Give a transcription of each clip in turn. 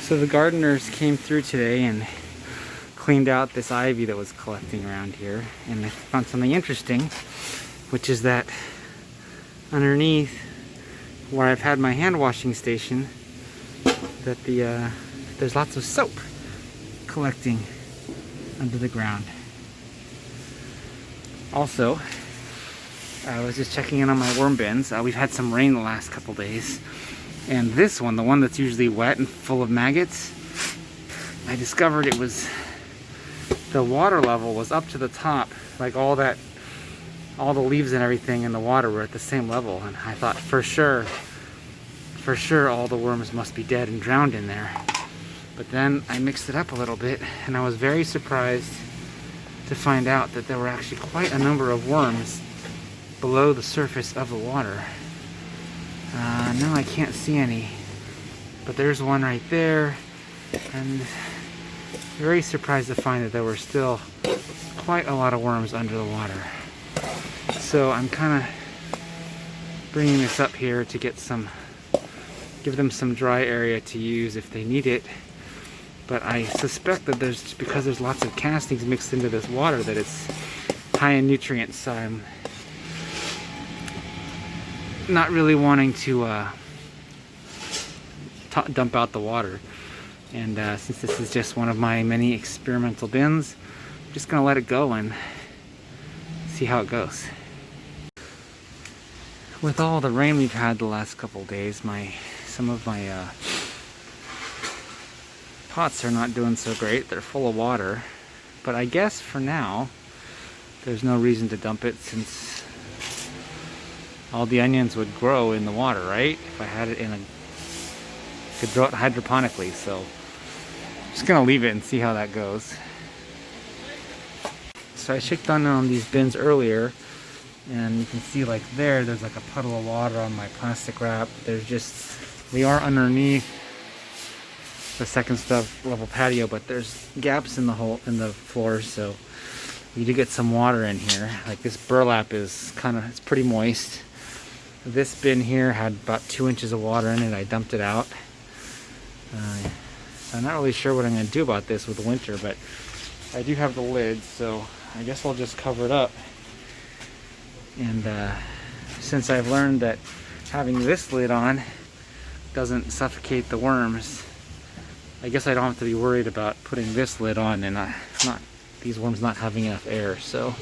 So the gardeners came through today and cleaned out this ivy that was collecting around here, and I found something interesting, which is that underneath where I've had my hand washing station, that there's lots of soap collecting under the ground. Also, I was just checking in on my worm bins. We've had some rain the last couple days, and this one, the one that's usually wet and full of maggots, I discovered it was, the water level was up to the top, like all the leaves and everything in the water were at the same level, and I thought for sure all the worms must be dead and drowned in there. But then I mixed it up a little bit, and I was very surprised to find out that there were actually quite a number of worms below the surface of the water. Now I can't see any, but there's one right there, and very surprised to find that there were still quite a lot of worms under the water. So I'm kind of bringing this up here to get give them some dry area to use if they need it. But I suspect that because there's lots of castings mixed into this water, that it's high in nutrients, so I'm not really wanting to dump out the water. And since this is just one of my many experimental bins, I'm just gonna let it go and see how it goes. With all the rain we've had the last couple days, some of my pots are not doing so great. They're full of water, but I guess for now there's no reason to dump it, since all the onions would grow in the water, right? If I had it could grow it hydroponically. So I'm just gonna leave it and see how that goes. So I checked on these bins earlier, and you can see like there's like a puddle of water on my plastic wrap. We are underneath the second level patio, but there's gaps in the floor, so we do get some water in here. Like this burlap is it's pretty moist. This bin here had about 2 inches of water in it. I dumped it out. So I'm not really sure what I'm going to do about this with the winter, but I do have the lid, so I guess I'll just cover it up. And since I've learned that having this lid on doesn't suffocate the worms, I guess I don't have to be worried about putting this lid on and these worms not having enough air. So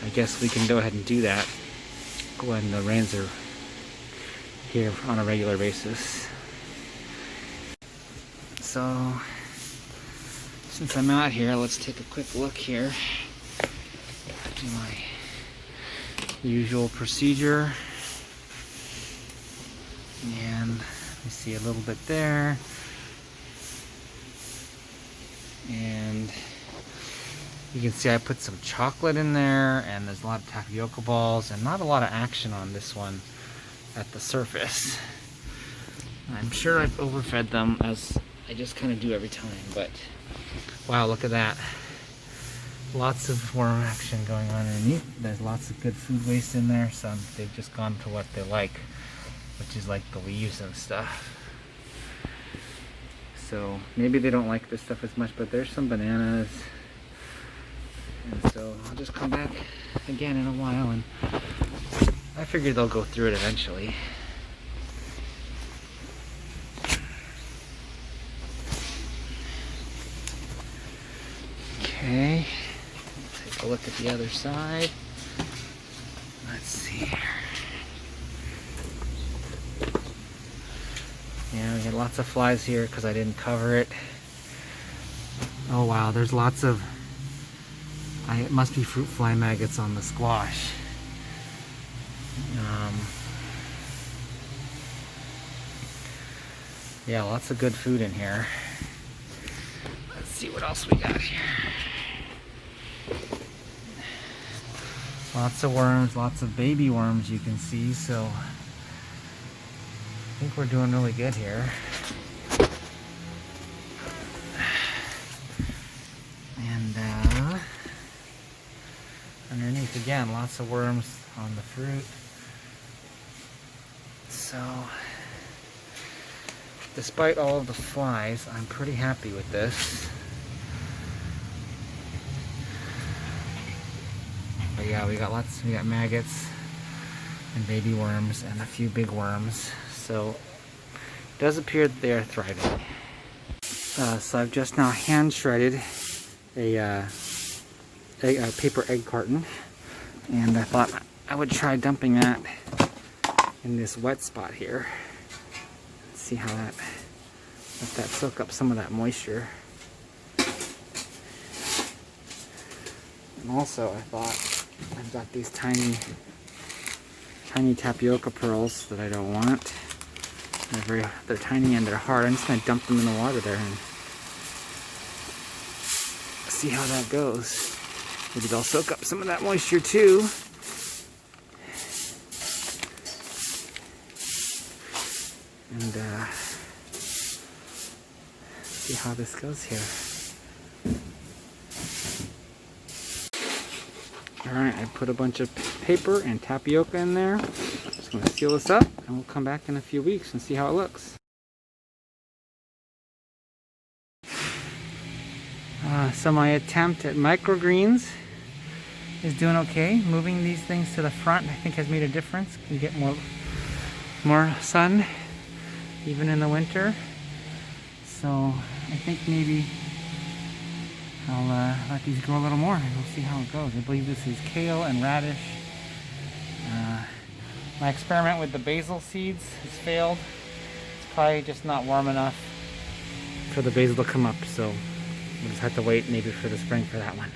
I guess we can go ahead and do that when the rains are here on a regular basis. So since I'm out here, let's take a quick look here. Do my usual procedure, and you see a little bit there, and you can see I put some chocolate in there, and there's a lot of tapioca balls, and not a lot of action on this one at the surface. I'm sure I've overfed them, as I just kind of do every time, but wow, look at that. Lots of worm action going on underneath. There's lots of good food waste in there. They've just gone to what they like, which is like the leaves and stuff. So maybe they don't like this stuff as much, but there's some bananas. And so I'll just come back again in a while, and I figure they'll go through it eventually. Okay. Take a look at the other side. Let's see here. Yeah, we had lots of flies here because I didn't cover it. Oh wow, there's lots of, it must be fruit fly maggots on the squash. Yeah, lots of good food in here. Let's see what else we got here. Lots of worms, lots of baby worms you can see, so I think we're doing really good here. And underneath again, lots of worms on the fruit. So despite all of the flies, I'm pretty happy with this. But yeah, we got maggots and baby worms and a few big worms. So it does appear that they are thriving. So I've just now hand shredded a paper egg carton, and I thought I would try dumping that in this wet spot here. Let's see how let that soak up some of that moisture. And also I thought, I've got these tiny tapioca pearls that I don't want. They're tiny and they're hard. I'm just going to dump them in the water there and see how that goes. Maybe they'll soak up some of that moisture too. And see how this goes here. Alright, I put a bunch of paper and tapioca in there. Just going to seal this up, and we'll come back in a few weeks and see how it looks. So my attempt at microgreens is doing okay. Moving these things to the front, I think, has made a difference. You get more sun, even in the winter. So I think maybe I'll let these grow a little more and we'll see how it goes. I believe this is kale and radish. My experiment with the basil seeds has failed. It's probably just not warm enough for the basil to come up, so we'll just have to wait maybe for the spring for that one.